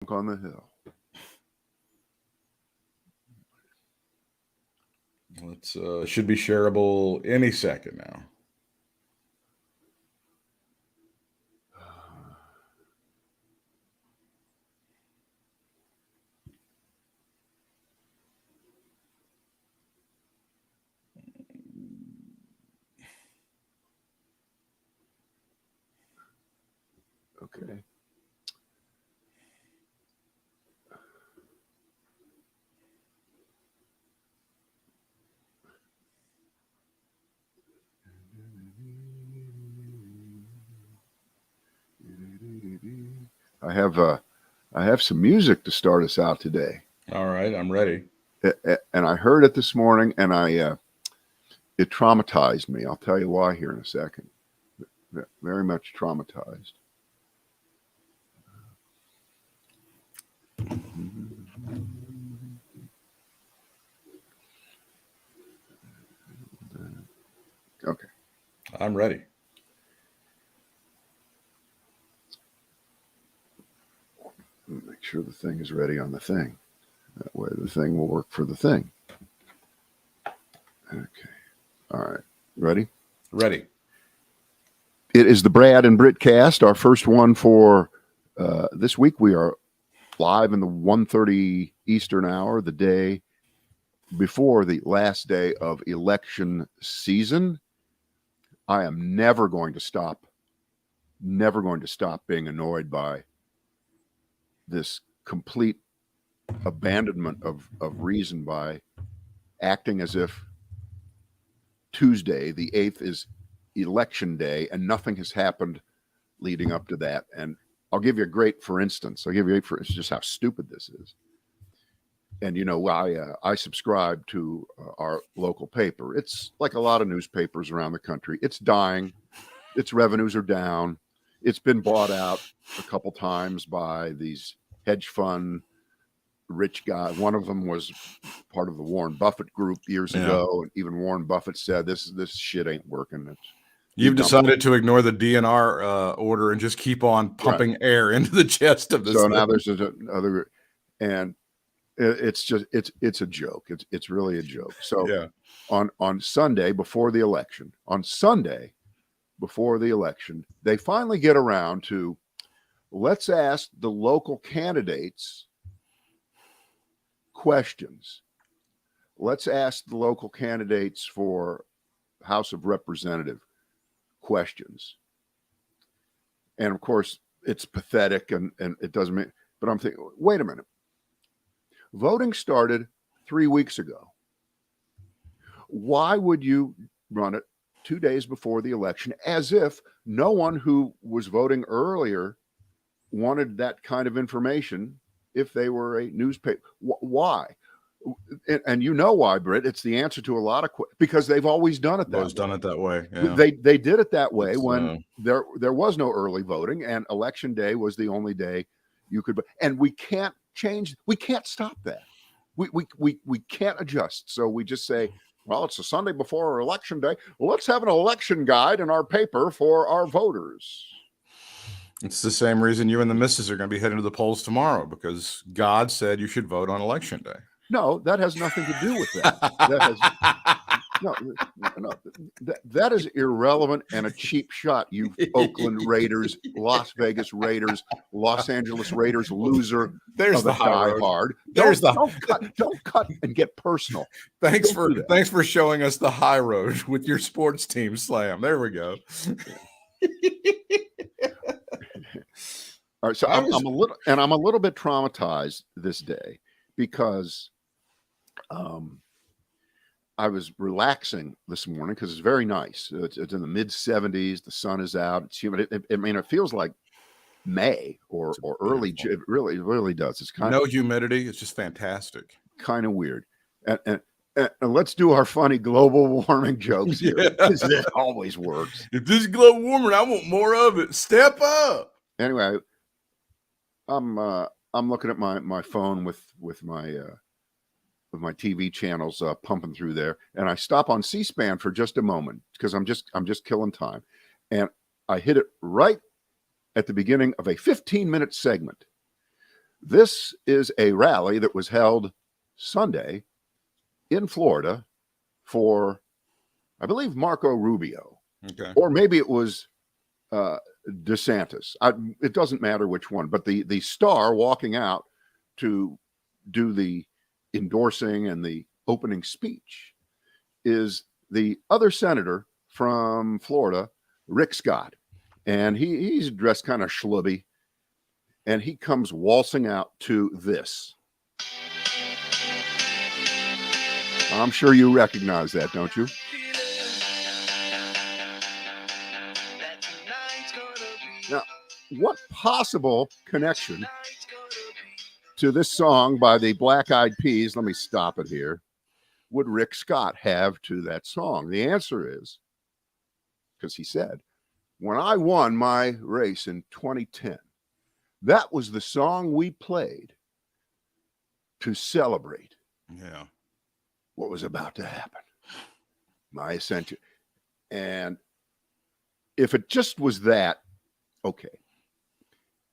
on the hill. Let's should be shareable any second now. Okay. I have some music to start us out today. All right, I'm ready. And I heard it this morning, and it traumatized me. I'll tell you why here in a second. Very much traumatized. Okay. I'm ready. Make sure the thing is ready on the thing. That way the thing will work for the thing. Okay. All right. Ready? Ready. It is the Brad and Britt cast, our first one for this week. We are live in the 1:30 Eastern hour, the day before the last day of election season. I am never going to stop being annoyed by this complete abandonment of reason by acting as if Tuesday, the 8th, is election day and nothing has happened leading up to that. And I'll give you a great for instance. Just how stupid this is. And, you know, I subscribe to our local paper. It's like a lot of newspapers around the country. It's dying. Its revenues are down. It's been bought out a couple times by these hedge fund rich guys. One of them was part of the Warren Buffett group years ago. And even Warren Buffett said, this shit ain't working. You've decided to ignore the DNR order and just keep on pumping air into the chest of this. So now there's another, and it's a joke. It's really a joke. So on Sunday before the election, they finally get around to, let's ask the local candidates questions. Let's ask the local candidates for House of Representative questions. And of course, it's pathetic and it doesn't mean, but I'm thinking, wait a minute. Voting started 3 weeks ago. Why would you run it 2 days before the election as if no one who was voting earlier wanted that kind of information if they were a newspaper? Why? And you know why, Britt? It's the answer to a lot of because they've always done it that way. Done it that way. Yeah. They did it that way when there was no early voting and election day was the only day you could. And we can't change. We can't stop that. We can't adjust. So we just say, well, it's a Sunday before election day. Well, let's have an election guide in our paper for our voters. It's the same reason you and the missus are going to be heading to the polls tomorrow, because God said you should vote on election day. No, that has nothing to do with that. That is irrelevant and a cheap shot, you Oakland Raiders, Las Vegas Raiders, Los Angeles Raiders loser. There's the high hard. There's don't cut and get personal. Thanks for showing us the high road with your sports team slam. There we go. All right, so I'm a little bit traumatized this day because I was relaxing this morning because it's very nice. It's in the mid 70s. The sun is out. It's humid. It feels like May or early. It really does. It's kind of no humidity. It's just fantastic. Kind of weird. And let's do our funny global warming jokes here. It always works. If this is global warming, I want more of it. Step up. Anyway, I'm looking at my phone with my TV channels pumping through there, and I stop on C-SPAN for just a moment because I'm just killing time, and I hit it right at the beginning of a 15-minute segment This is a rally that was held Sunday in Florida for, I believe, Marco Rubio, Okay. or maybe it was DeSantis. It doesn't matter which one, but the star walking out to do the endorsing and the opening speech is the other senator from Florida, Rick Scott. And he's dressed kind of schlubby, and he comes waltzing out to this. I'm sure you recognize that, don't you? Now, what possible connection to this song by the Black Eyed Peas, let me stop it here, would Rick Scott have to that song? The answer is, because he said, when I won my race in 2010, that was the song we played to celebrate what was about to happen, my ascension. And if it just was that, okay.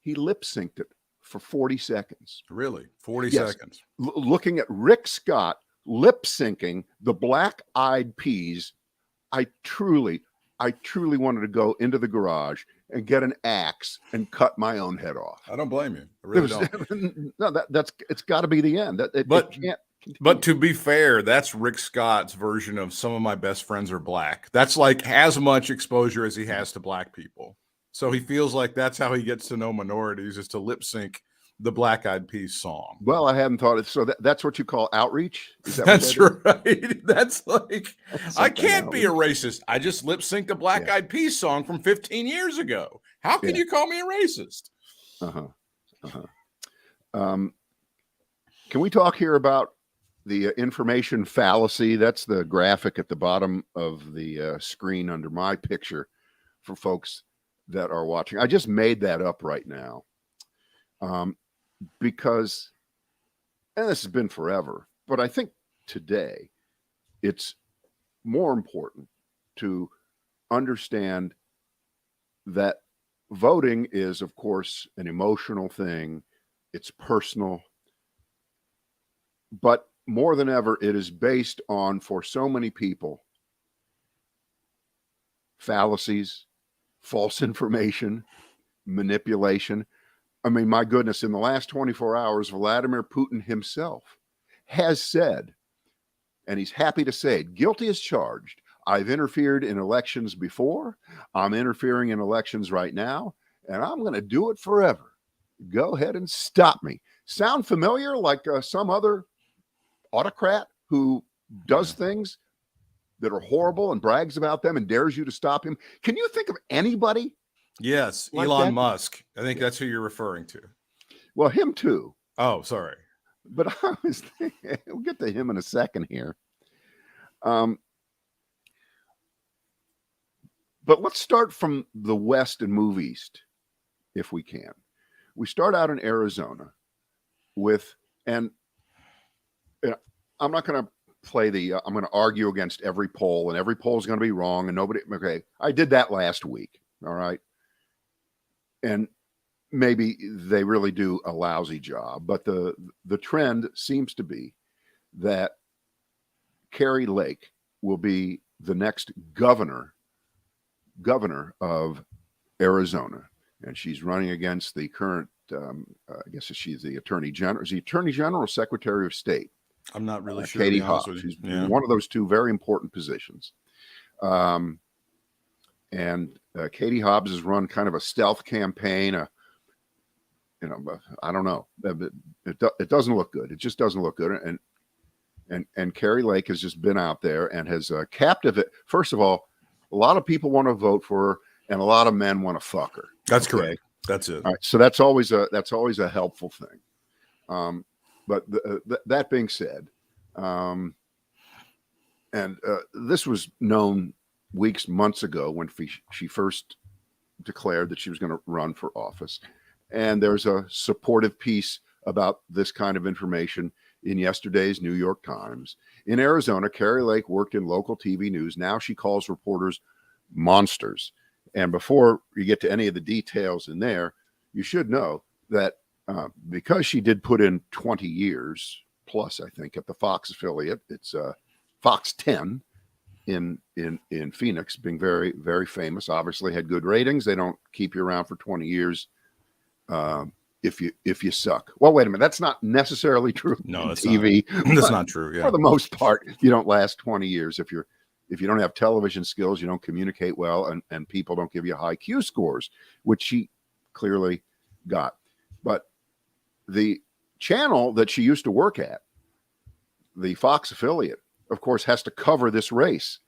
He lip synced it for 40 seconds. Really? 40 seconds. Looking at Rick Scott lip syncing the Black Eyed Peas, I truly wanted to go into the garage and get an axe and cut my own head off. I don't blame you. I really don't. No, it's got to be the end. It can't continue. But to be fair, that's Rick Scott's version of Some of My Best Friends Are Black. That's like as much exposure as he has to black people. So he feels like that's how he gets to know minorities, is to lip sync the Black Eyed Peas song. Well, I hadn't thought it. So that's what you call outreach? Is that that's right. That's like, that's I can't be a racist. I just lip synced a Black Eyed Peas song from 15 years ago. How can you call me a racist? Can we talk here about the information fallacy? That's the graphic at the bottom of the screen under my picture for folks that are watching. I just made that up right now because, and this has been forever, but I think today it's more important to understand that voting is, of course, an emotional thing. It's personal, but more than ever, it is based on, for so many people, fallacies, false information, manipulation. I mean, my goodness, in the last 24 hours, Vladimir Putin himself has said, and he's happy to say it, guilty as charged. I've interfered in elections before. I'm interfering in elections right now, and I'm going to do it forever. Go ahead and stop me. Sound familiar? Like some other autocrat who does things that are horrible and brags about them and dares you to stop him? Can you think of anybody? Yes, like Elon that? Musk. I think that's who you're referring to. Well, him too. Oh, sorry. But I was thinking, we'll get to him in a second here. But let's start from the West and move east, if we can. We start out in Arizona with, and I'm not going to play I'm going to argue against every poll, and every poll is going to be wrong, and nobody, okay. I did that last week. All right. And maybe they really do a lousy job, but the trend seems to be that Carrie Lake will be the next governor of Arizona, and she's running against the current, I guess she's the Attorney General. Is the Attorney General or Secretary of State? I'm not really sure. Katie Hobbs. She's one of those two very important positions. And Katie Hobbs has run kind of a stealth campaign. I don't know. It doesn't look good. It just doesn't look good. And Carrie Lake has just been out there and has captivated. First of all, a lot of people want to vote for her, and a lot of men want to fuck her. That's correct. That's it. All right, so that's always a helpful thing. But that being said, this was known months ago when she first declared that she was going to run for office. And there's a supportive piece about this kind of information in yesterday's New York Times. In Arizona, Carrie Lake worked in local TV news. Now she calls reporters monsters. And before you get to any of the details in there, you should know that because she did put in 20 years plus, I think, at the Fox affiliate. It's Fox 10 in Phoenix, being very, very famous. Obviously had good ratings. They don't keep you around for 20 years if you suck. Well, wait a minute. That's not necessarily true. No, it's TV. not. That's not true. Yeah. For the most part, you don't last 20 years if you don't have television skills, you don't communicate well, and people don't give you high Q scores, which she clearly got. But the channel that she used to work at, the Fox affiliate, of course, has to cover this race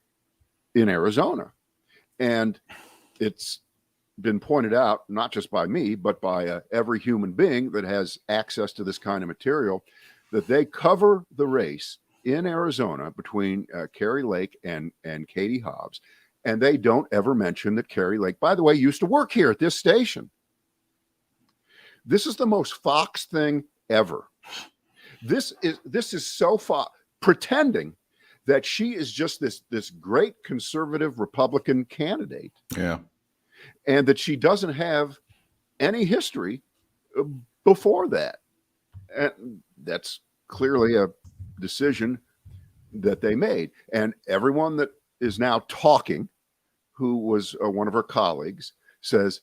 in Arizona. And it's been pointed out, not just by me, but by every human being that has access to this kind of material, that they cover the race in Arizona between Kari Lake and Katie Hobbs. And they don't ever mention that Kari Lake, by the way, used to work here at this station. This is the most Fox thing ever. This is so Fox, pretending that she is just this great conservative Republican candidate. Yeah. And that she doesn't have any history before that. And that's clearly a decision that they made. And everyone that is now talking, who was one of her colleagues, says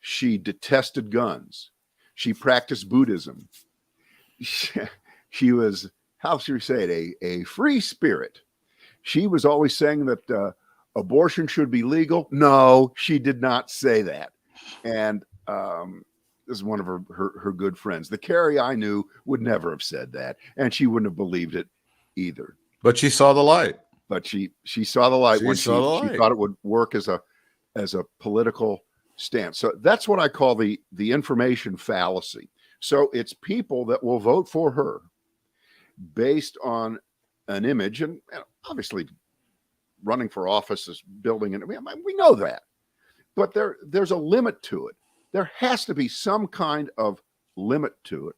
she detested guns. She practiced Buddhism. She was, how should we say it, a free spirit. She was always saying that abortion should be legal. No, she did not say that. And this is one of her good friends. The Kari I knew would never have said that, and she wouldn't have believed it either. But she saw the light. But she saw the light when she thought it would work as a political stance. So that's what I call the information fallacy. So it's people that will vote for her based on an image, and obviously running for office is building, and we know that, but there's a limit to it. There has to be some kind of limit to it,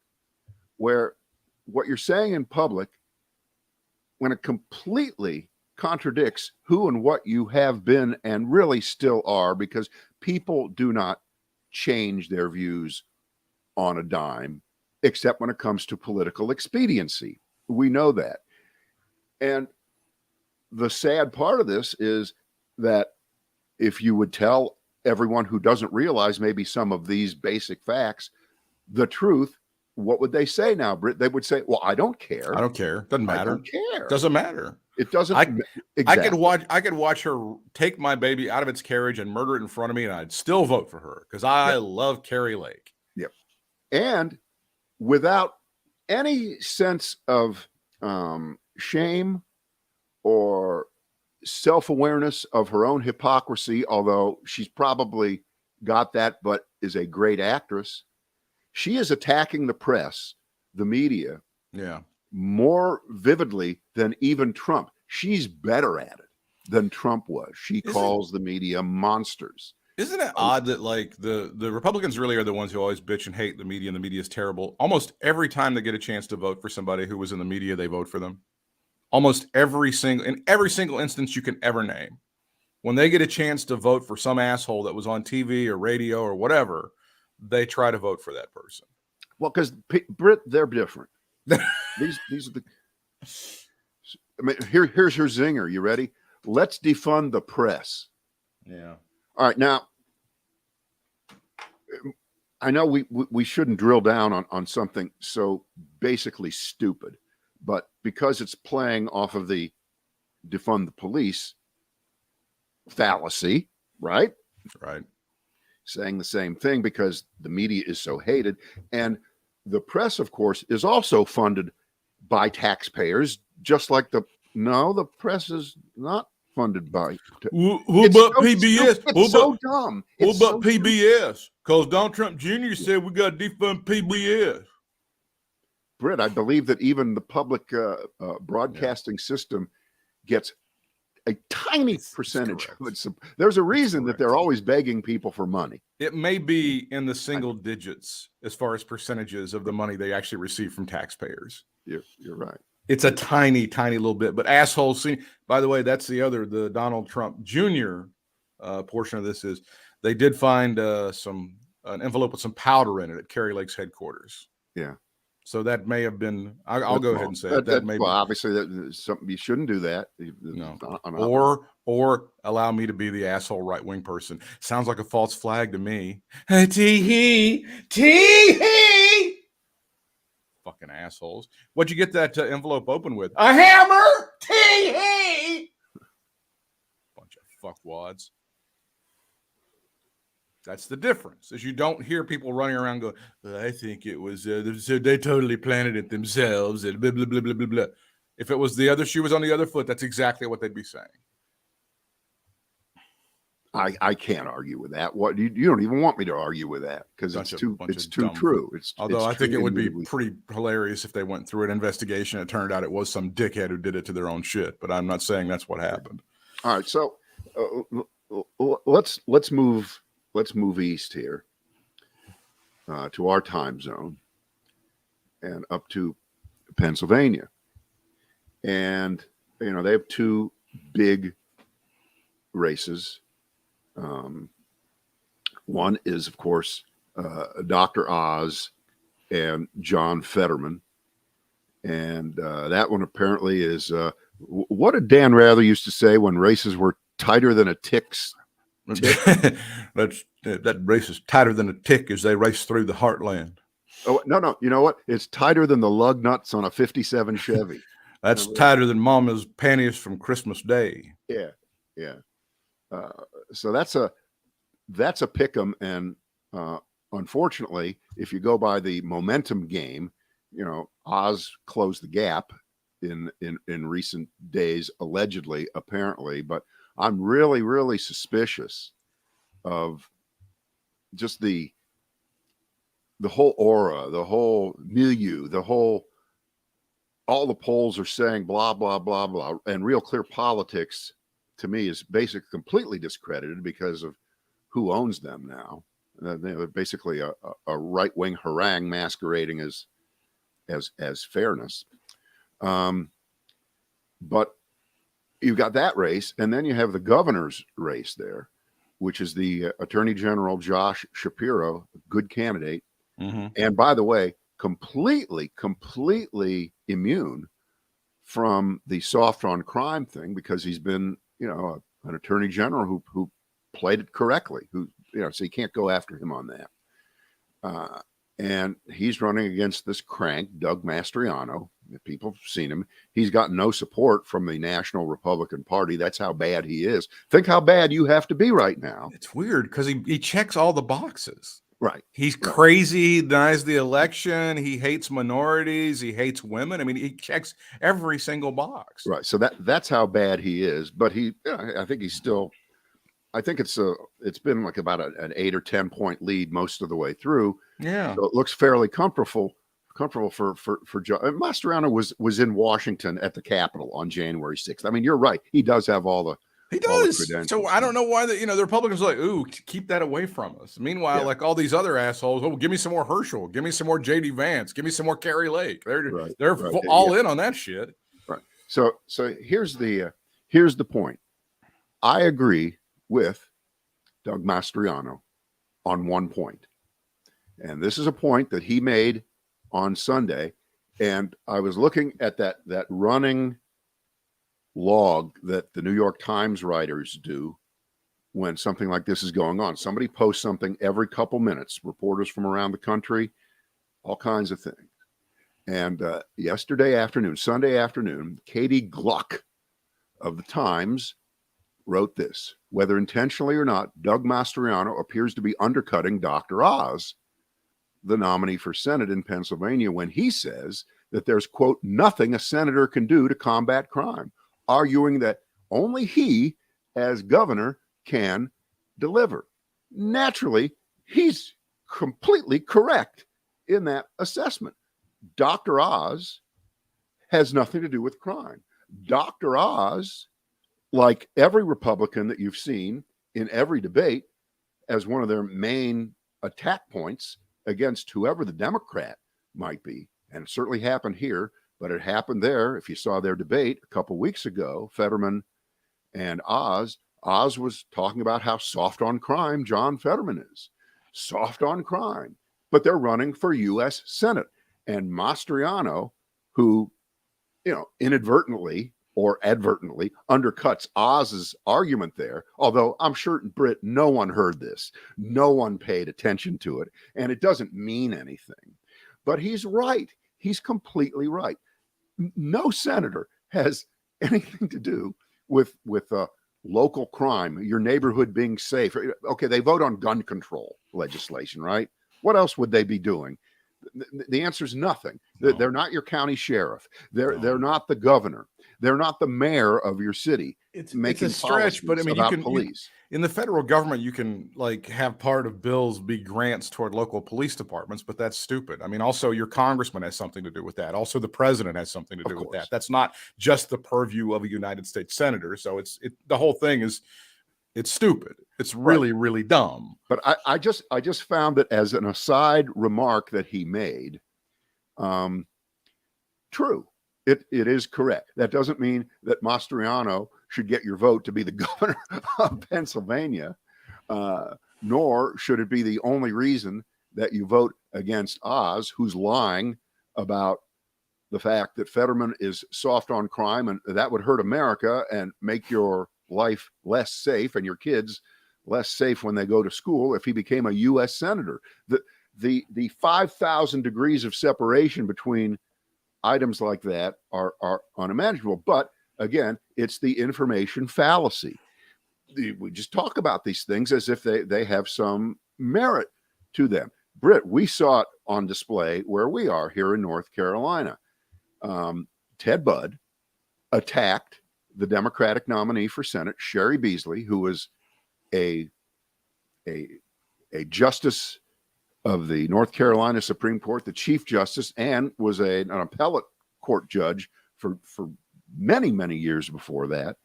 where what you're saying in public, when it completely contradicts who and what you have been and really still are, because people do not change their views on a dime, except when it comes to political expediency. We know that. And the sad part of this is that if you would tell everyone who doesn't realize maybe some of these basic facts the truth, what would they say now, Britt? They would say, well, I don't care. I don't care. Doesn't matter. I don't care. Doesn't matter. It doesn't. Exactly. I could watch her take my baby out of its carriage and murder it in front of me, and I'd still vote for her because I love Kari Lake. Yep. And without any sense of shame or self-awareness of her own hypocrisy, although she's probably got that, but is a great actress, she is attacking the press, the media, more vividly than even Trump. She's better at it than Trump was. She calls the media monsters. Isn't it odd that like the Republicans really are the ones who always bitch and hate the media, and the media is terrible? Almost every time they get a chance to vote for somebody who was in the media, they vote for them. Almost every single instance you can ever name. When they get a chance to vote for some asshole that was on TV or radio or whatever, they try to vote for that person. Well, because Britt, they're different. These are the. I mean, here's her zinger. You ready? Let's defund the press. Yeah. All right. Now, I know we shouldn't drill down on something so basically stupid, but because it's playing off of the defund the police fallacy, right? Right. Saying the same thing because the media is so hated. And the press, of course, is also funded by taxpayers, just like the press is not funded by. Who about PBS? It's so dumb. What about PBS? Because Donald Trump Jr. said we got to defund PBS. Britt, I believe that even the public broadcasting system gets a tiny percentage of it. There's a reason that they're always begging people for money. It may be in the single digits as far as percentages of the money they actually receive from taxpayers. You're right. It's a tiny, tiny little bit. But assholes, by the way, that's the Donald Trump Jr. Portion of this is they did find some an envelope with some powder in it at Kerry Lake's headquarters. Yeah. So that may have been. I'll go ahead and say that may well, be. obviously that's something you shouldn't do that. No. On Or allow me to be the asshole right wing person. Sounds like a false flag to me. Tee hee. Fucking assholes. What'd you get that envelope open with? A hammer. Tee hee. Bunch of fuckwads. That's the difference. Is you don't hear people running around going, I think it was they totally planted it themselves and blah blah blah blah blah blah. If it was the other shoe was on the other foot, that's exactly what they'd be saying. I can't argue with that. What you don't even want me to argue with that because it's too true. Although I think it would be pretty hilarious if they went through an investigation and it turned out it was some dickhead who did it to their own shit. But I'm not saying that's what happened. All right, so let's move east here to our time zone and up to Pennsylvania, and they have two big races. One is, of course, Dr. Oz and John Fetterman. And that one apparently is what did Dan Rather used to say when races were tighter than a tick's tick? That race is tighter than a tick as they race through the heartland. Oh, no. You know what? It's tighter than the lug nuts on a 57 Chevy. That's tighter than Mama's panties from Christmas Day. Yeah. So that's a pick'em, and unfortunately, if you go by the momentum game, Oz closed the gap in recent days, allegedly, apparently. But I'm really, really suspicious of just the whole aura, the whole milieu, all the polls are saying blah blah blah blah, and Real Clear Politics to me is basically completely discredited because of who owns them now. They're basically a right-wing harangue masquerading as fairness. But you've got that race, and then you have the governor's race there, which is the Attorney General Josh Shapiro, good candidate. Mm-hmm. And by the way, completely immune from the soft on crime thing because he's been an attorney general who played it correctly, so you can't go after him on that. And he's running against this crank, Doug Mastriano. People have seen him. He's got no support from the National Republican Party. That's how bad he is. Think how bad you have to be right now. It's weird because he checks all the boxes. Right. He's crazy. He denies the election. He hates minorities. He hates women. I mean, he checks every single box. Right. So that's how bad he is. But I think he's still. I think it's been like about an 8 or 10 point lead most of the way through. Yeah. So it looks fairly comfortable for John. Mastriano was in Washington at the Capitol on January 6th. I mean, you're right. He does have all the. He does. So I don't know why the Republicans are like, ooh, keep that away from us. Meanwhile, like all these other assholes, give me some more Herschel, give me some more JD Vance, give me some more Kerry Lake. They're all in on that shit. Right. So here's the point. I agree with Doug Mastriano on one point. And this is a point that he made on Sunday. And I was looking at that running log that the New York Times writers do when something like this is going on. Somebody posts something every couple minutes, reporters from around the country, all kinds of things. And Sunday afternoon, Katie Gluck of the Times wrote this: whether intentionally or not, Doug Mastriano appears to be undercutting Dr. Oz, the nominee for Senate in Pennsylvania, when he says that there's, quote, nothing a senator can do to combat crime, arguing that only he, as governor, can deliver. Naturally, he's completely correct in that assessment. Dr. Oz has nothing to do with crime. Dr. Oz, like every Republican that you've seen in every debate, as one of their main attack points against whoever the Democrat might be, and it certainly happened here, but it happened there. If you saw their debate a couple weeks ago, Fetterman and Oz was talking about how soft on crime John Fetterman is. soft on crime, but they're running for U.S. Senate. And Mastriano, who, inadvertently or advertently undercuts Oz's argument there, although I'm sure, Britt, no one heard this. No one paid attention to it, and it doesn't mean anything. But he's right. He's completely right. No senator has anything to do with local crime, your neighborhood being safe. Okay, they vote on gun control legislation, right? What else would they be doing? The answer is nothing. No. They're not your county sheriff. They're not the governor. They're not the mayor of your city. It's a stretch, but I mean, police. In the federal government, you can have part of bills be grants toward local police departments, but that's stupid. I mean, also your congressman has something to do with that. Also, the president has something to do with that. That's not just the purview of a United States senator. So the whole thing is, it's stupid. It's really, really dumb. But I just found that as an aside remark that he made, true. It is correct. That doesn't mean that Mastriano should get your vote to be the governor of Pennsylvania, nor should it be the only reason that you vote against Oz, who's lying about the fact that Fetterman is soft on crime and that would hurt America and make your life less safe and your kids less safe when they go to school if he became a U.S. senator. The 5,000 degrees of separation between items like that are unimaginable. But again, it's the information fallacy. We just talk about these things as if they have some merit to them. Britt, we saw it on display where we are here in North Carolina. Ted Budd attacked the Democratic nominee for Senate, Sherry Beasley, who was a justice of the North Carolina Supreme Court, the Chief Justice, and was an appellate court judge for many, many years before that.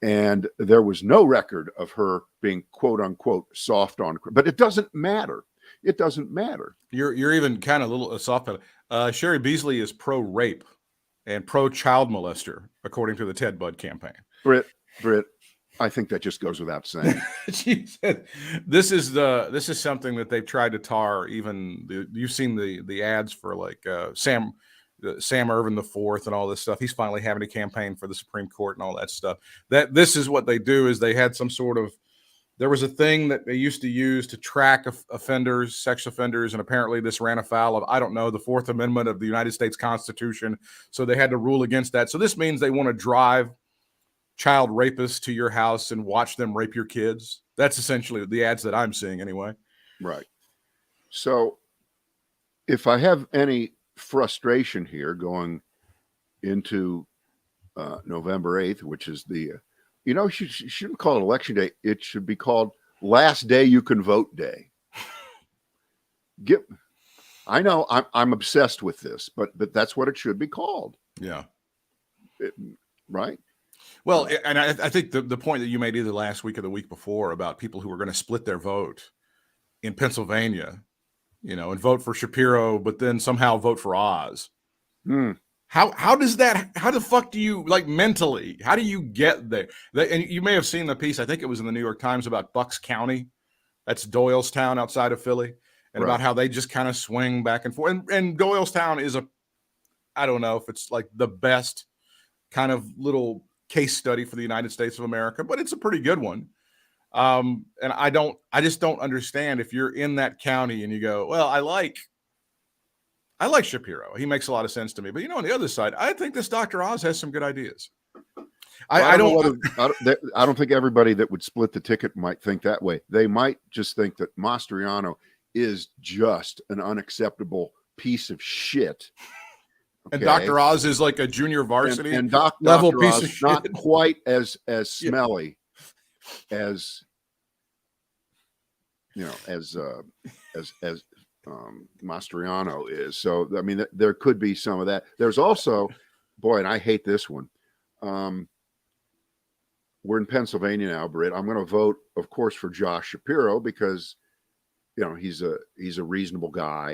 And there was no record of her being, quote unquote, soft on, but it doesn't matter. It doesn't matter. You're even kind of a little soft. Sherry Beasley is pro-rape and pro-child molester, according to the Ted Budd campaign. Britt, I think that just goes without saying. She said, this is something that they've tried to tar. Even you've seen the ads for Sam Ervin IV and all this stuff. He's finally having a campaign for the Supreme Court and all that stuff. That this is what they do is they had some sort of, there was a thing that they used to use to track offenders, sex offenders, and apparently this ran afoul of, I don't know, the Fourth Amendment of the United States Constitution. So they had to rule against that. So this means they want to drive child rapists to your house and watch them rape your kids. That's essentially the ads that I'm seeing anyway. Right. So if I have any frustration here going into November 8th, which is the, you shouldn't call it election day. It should be called last day you can vote day. I know I'm obsessed with this, but that's what it should be called. Yeah. Right. Well, and I think the point that you made either last week or the week before about people who are going to split their vote in Pennsylvania, and vote for Shapiro, but then somehow vote for Oz. How does that, how the fuck do you, mentally, how do you get there? And you may have seen the piece, I think it was in the New York Times, about Bucks County. That's Doylestown outside of Philly. And about how they just kind of swing back and forth. And Doylestown is I don't know if it's the best kind of little case study for the United States of America, but it's a pretty good one. And I just don't understand if you're in that county and you go, well, I like Shapiro. He makes a lot of sense to me. But on the other side, I think this Dr. Oz has some good ideas. I don't think everybody that would split the ticket might think that way. They might just think that Mastriano is just an unacceptable piece of shit. Okay. And Dr. Oz is like a junior varsity and level Dr. piece Oz of shit. Not quite as smelly as Mastriano is. So I mean, there could be some of that. There's also, boy, and I hate this one. We're in Pennsylvania now, Britt. I'm going to vote, of course, for Josh Shapiro because he's a reasonable guy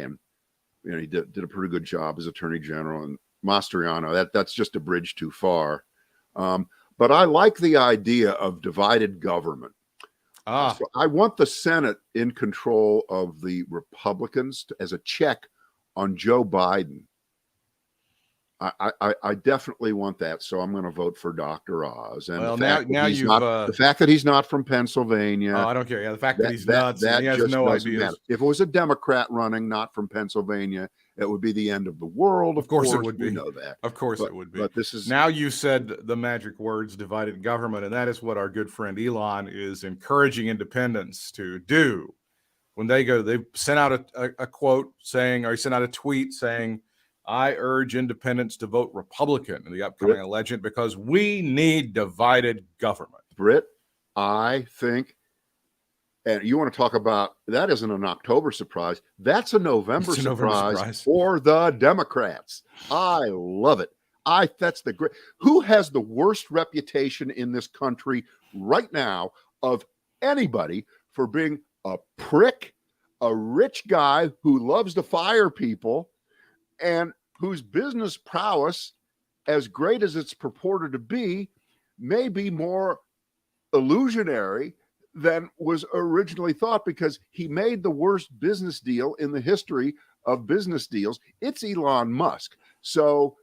and he did a pretty good job as Attorney General. And Mastriano, that's just a bridge too far. But I like the idea of divided government. Ah, So I want the Senate in control of the Republicans as a check on Joe Biden. I definitely want that. So I'm going to vote for Dr. Oz. And well, the fact that now he's you've not, the fact that he's not from Pennsylvania, I don't care. Yeah, the fact that that he's that nuts and he that has just no doesn't matter. ideas. If it was a Democrat running, not from Pennsylvania, it would be the end of the world. Of course it Course, would we be. know that. Of course it would be. But this is Now you said the magic words divided government, and that is what our good friend Elon is encouraging independents to do. When they sent out a quote saying, or he sent out a tweet saying, I urge independents to vote Republican in the upcoming election because we need divided government. Britt, I think, and you want to talk about that isn't an October surprise. That's a November surprise for the Democrats. I love it. That's the great. Who has the worst reputation in this country right now of anybody for being a prick, a rich guy who loves to fire people, and whose business prowess, as great as it's purported to be, may be more illusionary than was originally thought, because he made the worst business deal in the history of business deals. It's Elon Musk. So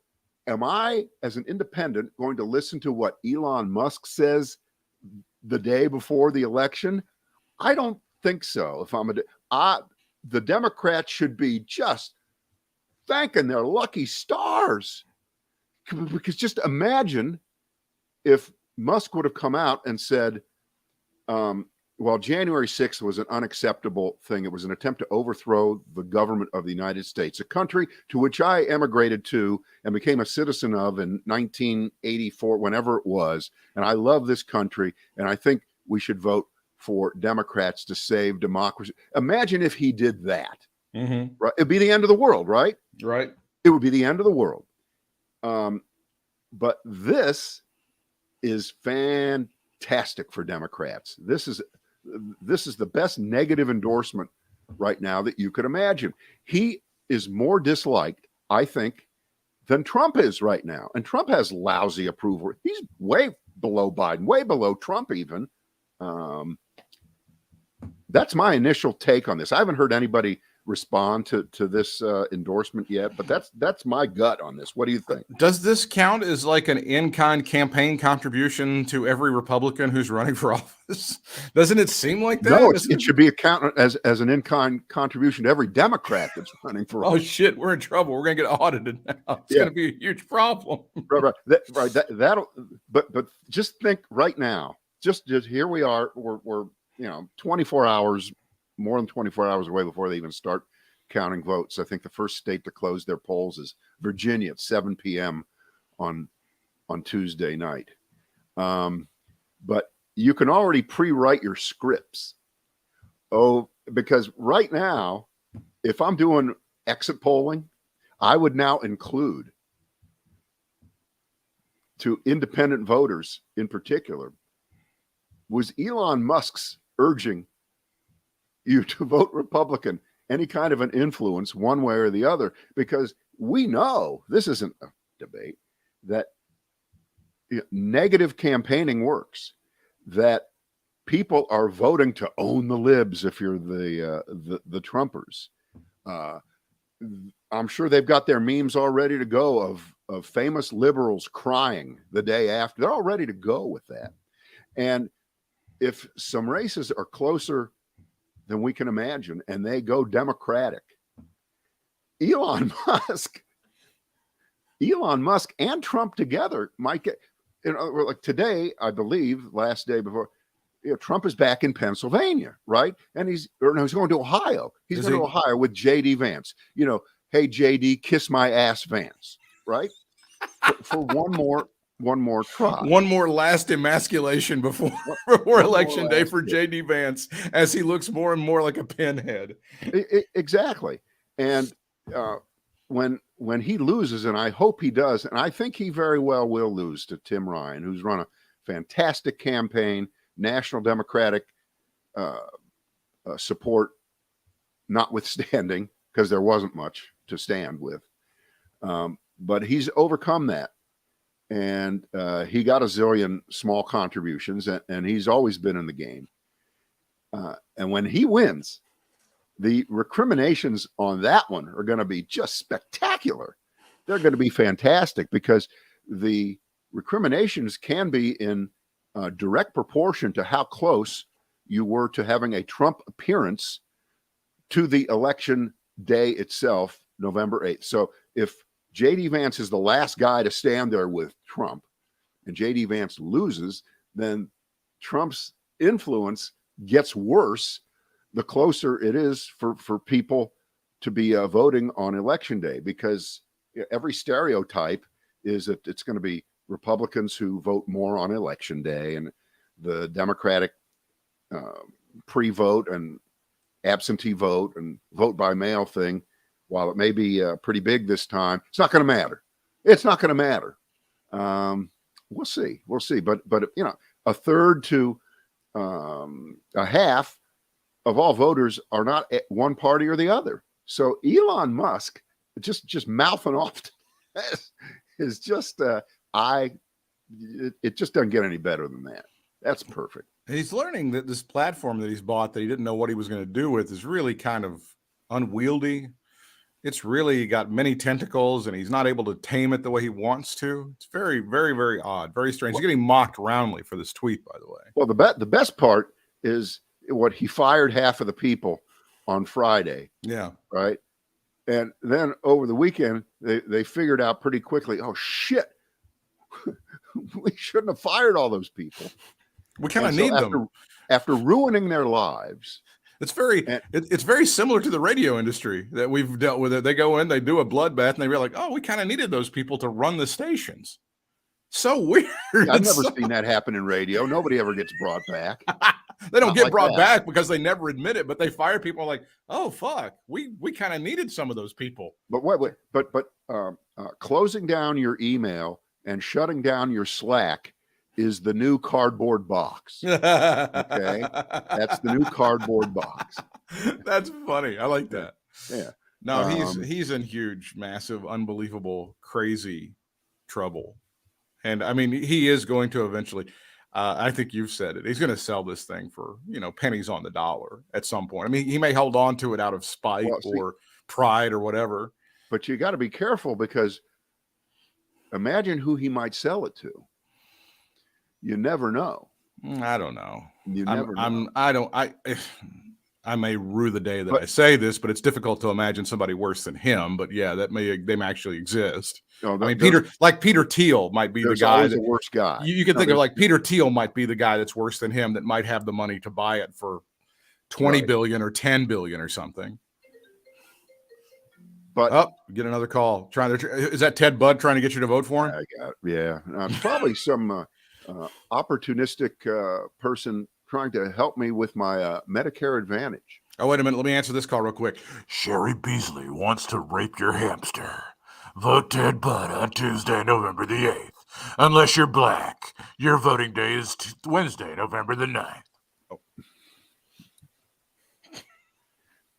am I, as an independent, going to listen to what Elon Musk says the day before the election? I don't think so. If the Democrats should be just thanking their lucky stars, because just imagine if Musk would have come out and said, well, January 6th was an unacceptable thing. It was an attempt to overthrow the government of the United States, a country to which I emigrated to and became a citizen of in 1984, whenever it was. And I love this country, and I think we should vote for Democrats to save democracy. Imagine if he did that. Mm-hmm. Right? It'd be the end of the world, right? Right. It would be the end of the world. But this is fantastic for Democrats. This is the best negative endorsement right now that you could imagine. He is more disliked, I think, than Trump is right now. And Trump has lousy approval. He's way below Biden, way below Trump even. That's my initial take on this. I haven't heard anybody respond to this endorsement yet, but that's my gut on this. What do you think? Does this count as like an in-kind campaign contribution to every Republican who's running for office? Doesn't it seem like that? No, it should be accounted as an in-kind contribution to every Democrat that's running for office. Oh shit, we're in trouble. We're gonna get audited now. It's gonna be a huge problem. Right. But just think right now. Just here we are. We're 24 hours. More than 24 hours away before they even start counting votes. I think the first state to close their polls is Virginia at 7 p.m. on Tuesday night. But you can already pre-write your scripts. Oh, because right now, if I'm doing exit polling, I would now include, to independent voters in particular, was Elon Musk's urging you to vote Republican any kind of an influence one way or the other? Because we know, this isn't a debate, that negative campaigning works, that people are voting to own the libs if you're the Trumpers. I'm sure they've got their memes all ready to go of famous liberals crying the day after. They're all ready to go with that. And if some races are closer than we can imagine, and they go Democratic, Elon Musk and Trump together might get, like today, I believe, last day before, Trump is back in Pennsylvania, right? And he's going to Ohio. He's going to Ohio with J.D. Vance. Hey, J.D., kiss my ass, Vance, right? for one more try. One more last emasculation before election day for J.D. Vance, as he looks more and more like a pinhead. Exactly. And when he loses, and I hope he does, and I think he very well will lose to Tim Ryan, who's run a fantastic campaign, national Democratic support notwithstanding, because there wasn't much to stand with. But he's overcome that. And he got a zillion small contributions, and he's always been in the game. And when he wins, the recriminations on that one are going to be just spectacular. They're going to be fantastic because the recriminations can be in direct proportion to how close you were to having a Trump appearance to the election day itself, November 8th. So if J.D. Vance is the last guy to stand there with Trump and J.D. Vance loses, then Trump's influence gets worse the closer it is for people to be voting on election day, because every stereotype is that it's going to be Republicans who vote more on election day, and the Democratic pre-vote and absentee vote and vote by mail thing, while it may be pretty big this time, it's not going to matter. It's not going to matter. We'll see. But a third to a half of all voters are not at one party or the other. So Elon Musk just mouthing off is just it just doesn't get any better than that. That's perfect. He's learning that this platform that he's bought that he didn't know what he was going to do with is really kind of unwieldy. It's really got many tentacles, and he's not able to tame it the way he wants to. It's very, very, very odd, very strange. He's getting mocked roundly for this tweet, by the way. Well, the best part is what he fired half of the people on Friday. Yeah. Right. And then over the weekend, they figured out pretty quickly, oh, shit, we shouldn't have fired all those people. We kind of need them. After ruining their lives. It's very similar to the radio industry that we've dealt with. It. They go in, they do a bloodbath, and they realize, oh, we kind of needed those people to run the stations. So weird. Yeah, I've never seen that happen in radio. Nobody ever gets brought back. They don't get brought back because they never admit it, but they fire people like, oh, fuck, we kind of needed some of those people. But closing down your email and shutting down your Slack is the new cardboard box. Okay, that's the new cardboard box. That's funny. I like that. Yeah. No, he's in huge, massive, unbelievable, crazy trouble, and I mean, he is going to eventually. I think you've said it. He's going to sell this thing for pennies on the dollar at some point. I mean, he may hold on to it out of spite or pride or whatever. But you got to be careful, because imagine who he might sell it to. You never know. I don't know. You never know. I may rue the day that I say this, but it's difficult to imagine somebody worse than him. But yeah, they may actually exist. I mean, Peter Thiel might be the guy. The worst guy. You can think of like Peter Thiel might be the guy that's worse than him, that might have the money to buy it for $20 billion or $10 billion or something. But get another call. Is that Ted Budd trying to get you to vote for him? I got it. Yeah, probably some opportunistic person trying to help me with my Medicare Advantage. Oh, wait a minute. Let me answer this call real quick. Sherry Beasley wants to rape your hamster. Vote Ted Budd on Tuesday, November the 8th. Unless you're black, your voting day is Wednesday, November the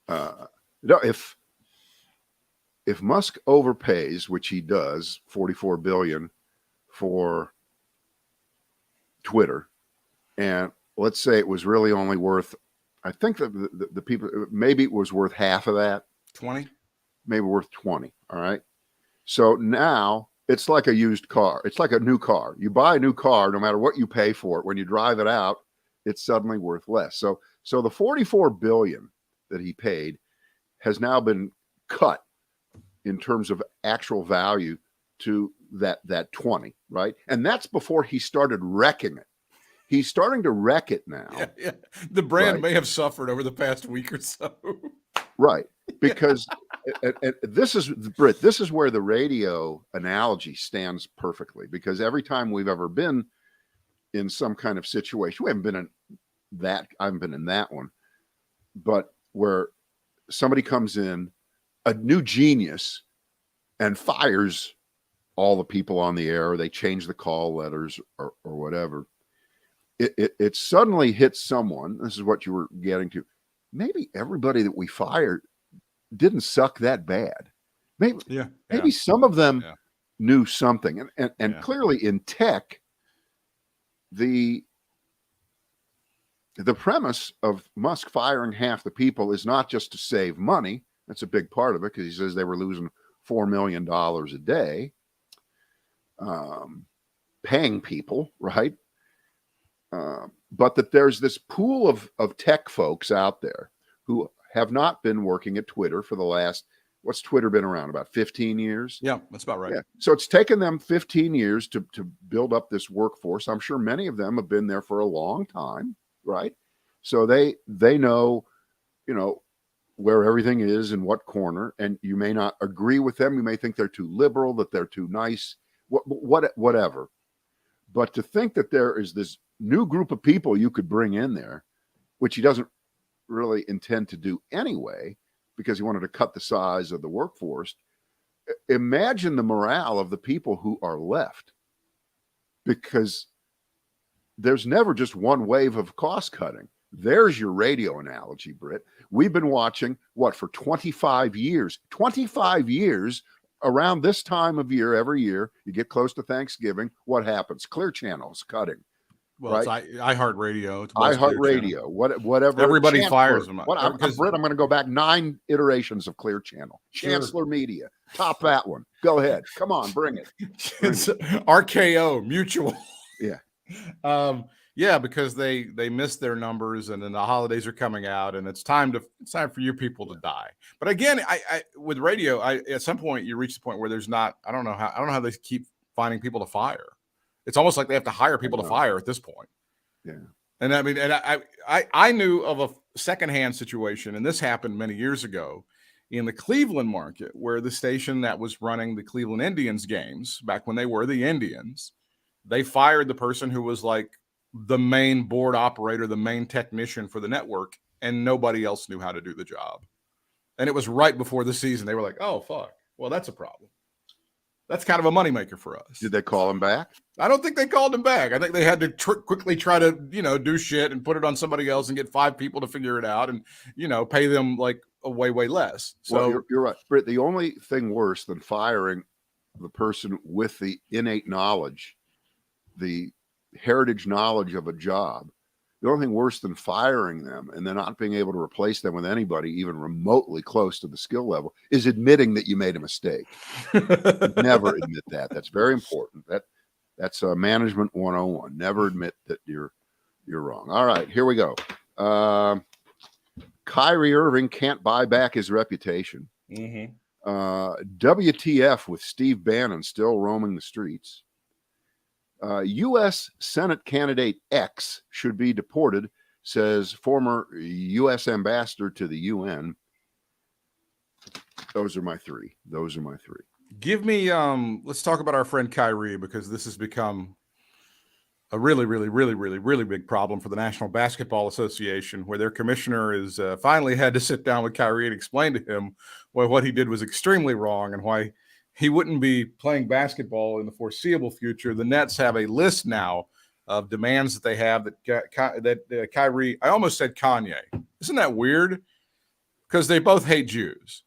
9th. No, if Musk overpays, which he does, $44 billion for Twitter, and let's say it was really only worth, I think the people, maybe it was worth half of that. 20? Maybe worth 20. All right. So now it's like a used car. It's like a new car. You buy a new car, no matter what you pay for it, when you drive it out, it's suddenly worth less. So the $44 billion that he paid has now been cut in terms of actual value to that 20, right? And that's before he started wrecking it. He's starting to wreck it now. Yeah. The brand may have suffered over the past week or so. Right. Because this is, Britt, this is where the radio analogy stands perfectly. Because every time we've ever been in some kind of situation, we haven't been in that, I haven't been in that one, but where somebody comes in, a new genius, and fires all the people on the air, or they change the call letters or whatever. It suddenly hits someone. This is what you were getting to. Maybe everybody that we fired didn't suck that bad. Maybe some of them knew something. And clearly in tech, the the premise of Musk firing half the people is not just to save money. That's a big part of it, because he says they were losing $4 million a day paying people, right? But that there's this pool of tech folks out there who have not been working at Twitter for the last, what's Twitter been around, about 15 years? Yeah, that's about right. Yeah. So it's taken them 15 years to build up this workforce. I'm sure many of them have been there for a long time, right? So they know, where everything is in what corner, and you may not agree with them. You may think they're too liberal, that they're too nice, whatever. But to think that there is this new group of people you could bring in there, which he doesn't really intend to do anyway, because he wanted to cut the size of the workforce. Imagine the morale of the people who are left, because there's never just one wave of cost cutting. There's your radio analogy, Britt. We've been watching for 25 years. 25 years around this time of year, every year, you get close to Thanksgiving, what happens? Clear Channel's cutting. Well, right? it's iHeartRadio. It's iHeartRadio, whatever. Everybody Chancellor. fires them. Britt, I'm going to go back 9 iterations of Clear Channel. Sure. Chancellor Media. Top that one. Go ahead. Come on, bring it. It's RKO, Mutual. Yeah. Yeah, because they missed their numbers, and then the holidays are coming out, and it's time for you people to die. But again, I with radio, at some point you reach the point where there's not. I don't know how they keep finding people to fire. It's almost like they have to hire people to fire at this point. Yeah. And I mean, and I knew of a secondhand situation, and this happened many years ago in the Cleveland market, where the station that was running the Cleveland Indians games back when they were the Indians, they fired the person who was like the main board operator, the main technician for the network, and nobody else knew how to do the job. And it was right before the season. They were like, oh, fuck. Well, that's a problem. That's kind of a moneymaker for us. Did they call him back? I don't think they called him back. I think they had to quickly try to, do shit and put it on somebody else and get 5 people to figure it out and, pay them like a way less. So well, you're right. Britt, the only thing worse than firing the person with the innate knowledge, the heritage knowledge of a job, the only thing worse than firing them and then not being able to replace them with anybody even remotely close to the skill level is admitting that you made a mistake. Never admit that. That's very important. That's management 101. Never admit that you're wrong. All right, here we go. Kyrie Irving can't buy back his reputation. Mm-hmm. WTF with Steve Bannon still roaming the streets. U.S. Senate candidate X should be deported, says former U.S. ambassador to the UN. Those are my three. Give me, let's talk about our friend Kyrie, because this has become a really, really, really, really, really big problem for the National Basketball Association, where their commissioner is finally had to sit down with Kyrie and explain to him why what he did was extremely wrong and why he wouldn't be playing basketball in the foreseeable future. The Nets have a list now of demands that they have that Kyrie, I almost said Kanye. Isn't that weird? Because they both hate Jews.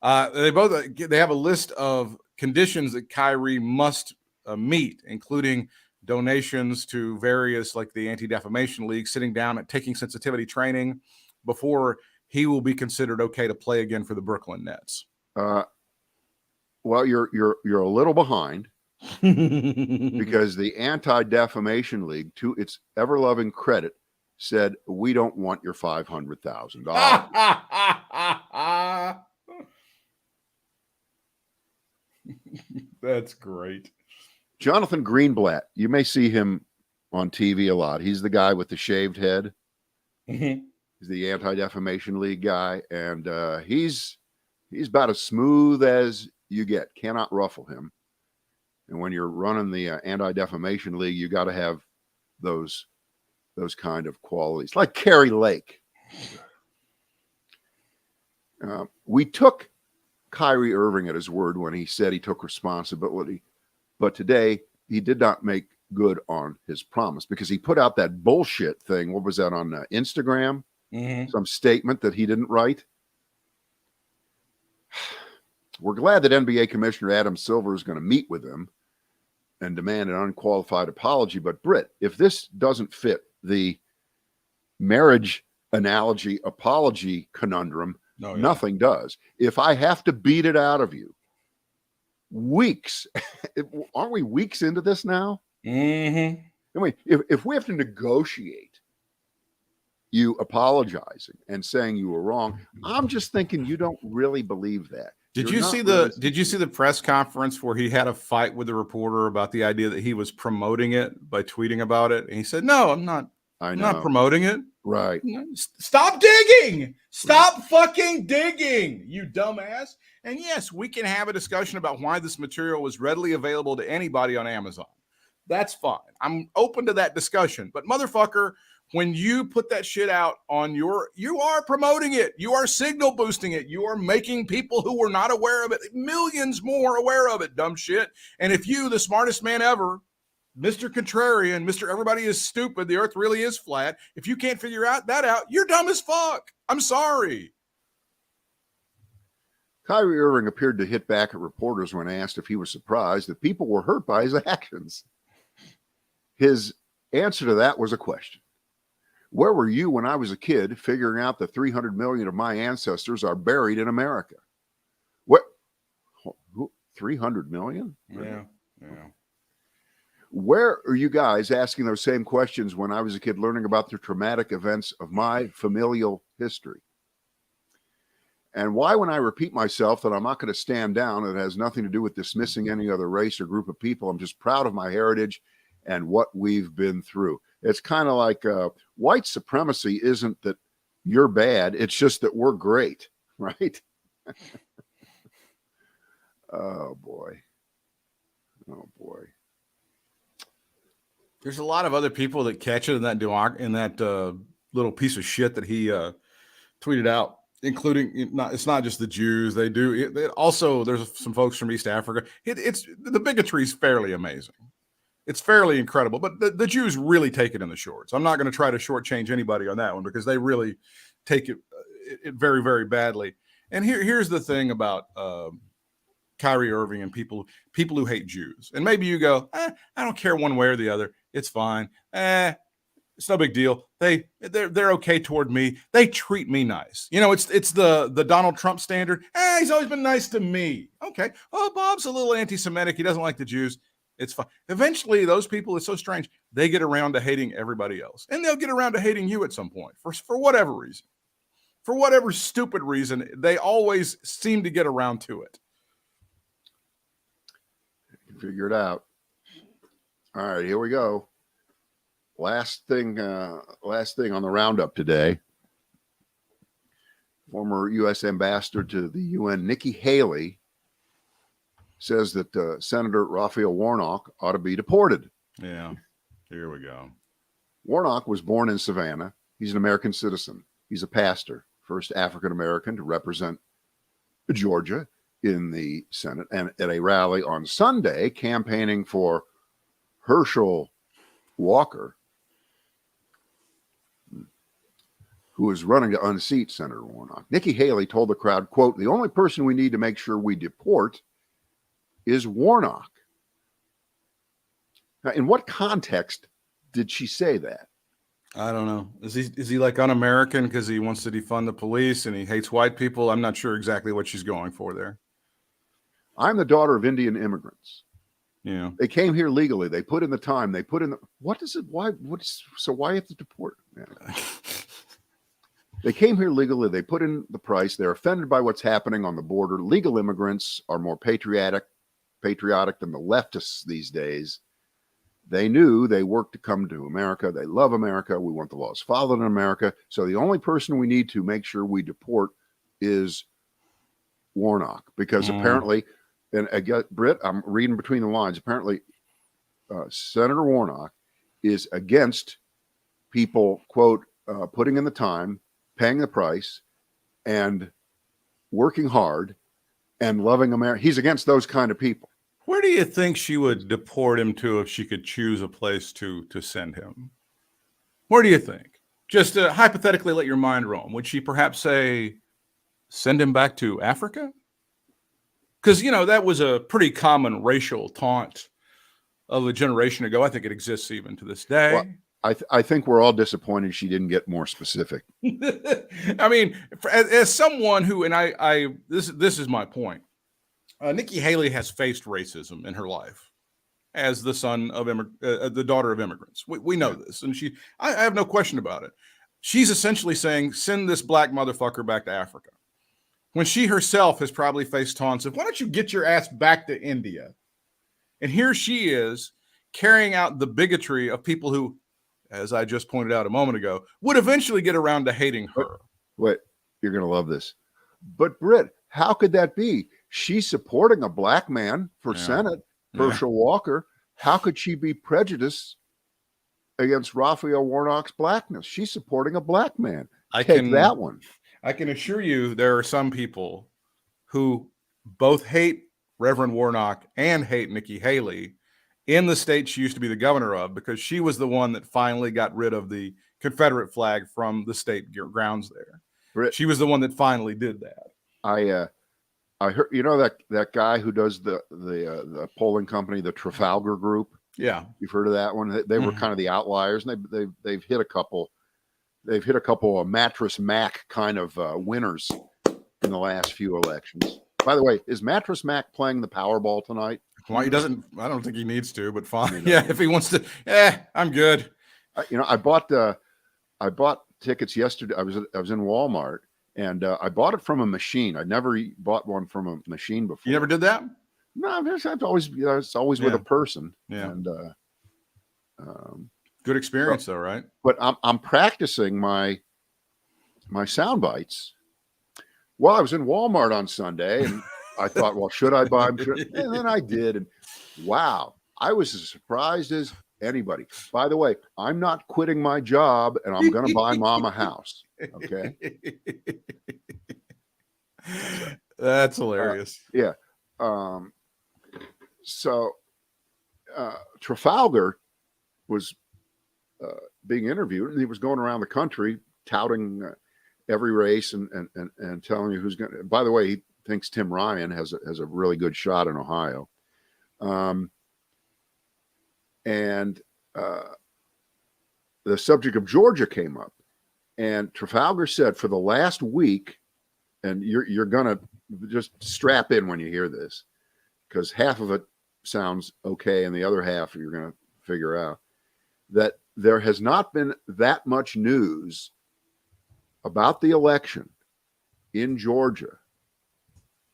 They have a list of conditions that Kyrie must meet, including donations to various, like the Anti-Defamation League, sitting down and taking sensitivity training before he will be considered okay to play again for the Brooklyn Nets. Well, you're a little behind because the Anti-Defamation League, to its ever-loving credit, said, we don't want your $500,000. That's great. Jonathan Greenblatt, you may see him on TV a lot. He's the guy with the shaved head. Mm-hmm. He's the Anti-Defamation League guy, and he's about as smooth as you get. Cannot ruffle him. And when you're running the Anti-Defamation League, you got to have those kind of qualities, like Kerry Lake. We took Kyrie Irving at his word when he said he took responsibility, but today he did not make good on his promise, because he put out that bullshit thing. What was that on Instagram? Mm-hmm. Some statement that he didn't write. We're glad that NBA Commissioner Adam Silver is going to meet with him and demand an unqualified apology. But Britt, if this doesn't fit the marriage analogy apology conundrum, Oh, yeah. nothing does. If I have to beat it out of you, weeks, aren't we weeks into this now? Mm-hmm. I mean, if we have to negotiate you apologizing and saying you were wrong, I'm just thinking you don't really believe that. Did You're you not see really did you see the press conference where he had a fight with the reporter about the idea that he was promoting it by tweeting about it? And he said, "No, I'm not. I I'm know. not promoting it. Right. Stop digging. Stop fucking digging, you dumbass." And yes, we can have a discussion about why this material was readily available to anybody on Amazon. That's fine. I'm open to that discussion. But motherfucker, when you put that shit out on you are promoting it. You are signal boosting it. You are making people who were not aware of it, millions more aware of it, dumb shit. And if you, the smartest man ever, Mr. Contrarian, Mr. Everybody is stupid, the earth really is flat, if you can't figure that out, you're dumb as fuck. I'm sorry. Kyrie Irving appeared to hit back at reporters when asked if he was surprised that people were hurt by his actions. His answer to that was a question. Where were you when I was a kid figuring out that 300 million of my ancestors are buried in America? What? 300 million? Yeah. Where are you guys asking those same questions when I was a kid learning about the traumatic events of my familial history? And why, when I repeat myself that I'm not going to stand down, it has nothing to do with dismissing any other race or group of people. I'm just proud of my heritage and what we've been through. It's kind of like white supremacy isn't that you're bad. It's just that we're great, right? Oh, boy. Oh, boy. There's a lot of other people that catch it in that little piece of shit that he tweeted out, including it's not just the Jews. They do it also. There's some folks from East Africa. It's the bigotry is fairly amazing. It's fairly incredible, but the Jews really take it in the shorts. I'm not going to try to shortchange anybody on that one because they really take it very, very badly. And here's the thing about Kyrie Irving and people who hate Jews. And maybe you go, I don't care one way or the other. It's fine. It's no big deal. They're okay toward me. They treat me nice. It's the Donald Trump standard. He's always been nice to me. Okay. Oh, Bob's a little anti-Semitic. He doesn't like the Jews. It's fine. Eventually, those people, it's so strange, they get around to hating everybody else. And they'll get around to hating you at some point for whatever reason. For whatever stupid reason, they always seem to get around to it. Figure it out. All right, here we go. Last thing on the roundup today. Former U.S. ambassador to the UN, Nikki Haley, says that Senator Raphael Warnock ought to be deported. Yeah, here we go. Warnock was born in Savannah. He's an American citizen. He's a pastor, first African-American to represent Georgia in the Senate, and at a rally on Sunday campaigning for Herschel Walker, who is running to unseat Senator Warnock. Nikki Haley told the crowd, quote, "The only person we need to make sure we deport is Warnock." Now, in what context did she say that? I don't know. Is he like un-American because he wants to defund the police and he hates white people? I'm not sure exactly what she's going for there. I'm the daughter of Indian immigrants. Yeah. They came here legally. They put in the time. They put in the, why have to deport? Yeah. They came here legally. They put in the price. They're offended by what's happening on the border. Legal immigrants are more patriotic than the leftists these days. They knew they worked to come to America. They love America. We want the laws followed in America. So the only person we need to make sure we deport is Warnock, because apparently, and I get Britt, I'm reading between the lines. Apparently, Senator Warnock is against people, quote, putting in the time, paying the price, and working hard and loving America. He's against those kind of people. Where do you think she would deport him to if she could choose a place to send him? Where do you think? Just hypothetically, let your mind roam. Would she perhaps say, send him back to Africa? Because, that was a pretty common racial taunt of a generation ago. I think it exists even to this day. Well, I think we're all disappointed she didn't get more specific. I mean, as someone who, and this is my point. Nikki Haley has faced racism in her life as the son of the daughter of immigrants. We know this, and I have no question about it. She's essentially saying, send this black motherfucker back to Africa, when she herself has probably faced taunts of, why don't you get your ass back to India? And here she is carrying out the bigotry of people who, as I just pointed out a moment ago, would eventually get around to hating her. Wait, you're going to love this. But Britt, how could that be? She's supporting a black man for Senate, Herschel Walker. How could she be prejudiced against Raphael Warnock's blackness? She's supporting a black man. Take that one. I can assure you there are some people who both hate Reverend Warnock and hate Nikki Haley in the state she used to be the governor of, because she was the one that finally got rid of the Confederate flag from the state grounds there. Britt, she was the one that finally did that. I heard, that guy who does the polling company, the Trafalgar Group. Yeah, you've heard of that one. They were kind of the outliers, and they've hit a couple. They've hit a couple of Mattress Mac kind of winners in the last few elections. By the way, is Mattress Mac playing the Powerball tonight? Well, he doesn't. I don't think he needs to, but fine. Yeah, if he wants to. I'm good. I bought tickets yesterday. I was in Walmart. And I bought it from a machine. I never bought one from a machine before. You never did that? No, it's always with a person. Yeah. And good experience, though, right? But I'm practicing my sound bites. Well, I was in Walmart on Sunday, and I thought, well, should I buy them? And then I did, and wow, I was as surprised as anybody. By the way, I'm not quitting my job, and I'm going to buy Mom a house. Okay. That's hilarious. Yeah. So Trafalgar was being interviewed, and he was going around the country touting every race and telling you who's going to. By the way, he thinks Tim Ryan has a really good shot in Ohio. And the subject of Georgia came up. And Trafalgar said, for the last week, and you're going to just strap in when you hear this, because half of it sounds okay and the other half you're going to figure out, that there has not been that much news about the election in Georgia,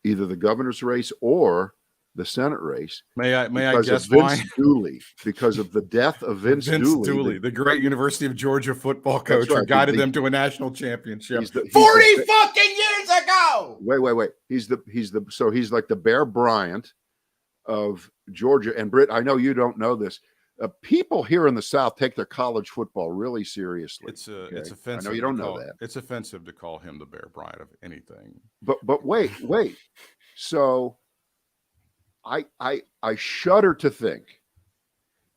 either the governor's race or the Senate race. May I guess why? Dooley, because of the death of Vince Dooley, the great University of Georgia football coach who guided them to a national championship 40 fucking years ago. Wait. He's like the Bear Bryant of Georgia. And Britt, I know you don't know this. People here in the South take their college football really seriously. It's offensive. I know you don't know that. It's offensive to call him the Bear Bryant of anything. But wait. So I shudder to think,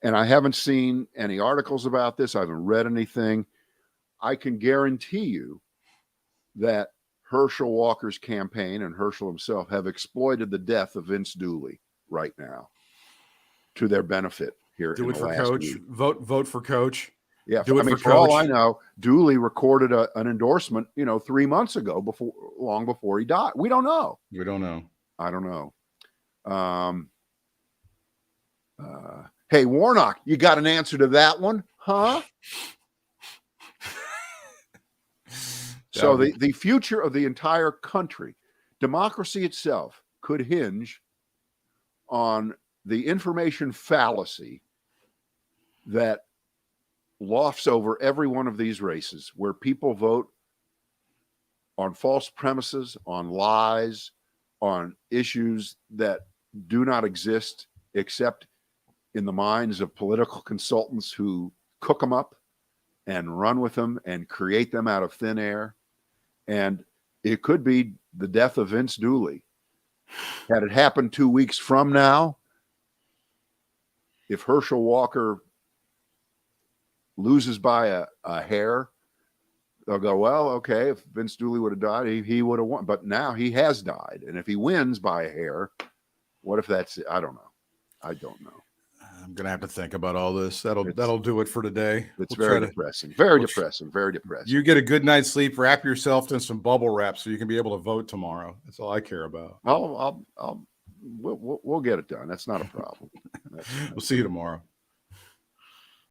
and I haven't seen any articles about this. I haven't read anything. I can guarantee you that Herschel Walker's campaign and Herschel himself have exploited the death of Vince Dooley right now to their benefit here. Do it for coach. Week. Vote for coach. Yeah. For all I know, Dooley recorded an endorsement, 3 months ago, long before he died. We don't know. I don't know. Hey, Warnock, you got an answer to that one, huh? So the future of the entire country, democracy itself, could hinge on the information fallacy that lofts over every one of these races, where people vote on false premises, on lies, on issues that do not exist except in the minds of political consultants who cook them up and run with them and create them out of thin air. And it could be the death of Vince Dooley. Had it happened 2 weeks from now, if Herschel Walker loses by a hair, they'll go, well, okay, if Vince Dooley would have died, he would have won. But now he has died. And if he wins by a hair, what if that's it? I don't know. I'm gonna have to think about all this. That'll It's- do it for today. It's We'll very try to- depressing. Very we'll depressing. Very depressing. You get a good night's sleep. Wrap yourself in some bubble wrap so you can be able to vote tomorrow. That's all I care about. We'll get it done. That's not a problem. We'll see you tomorrow.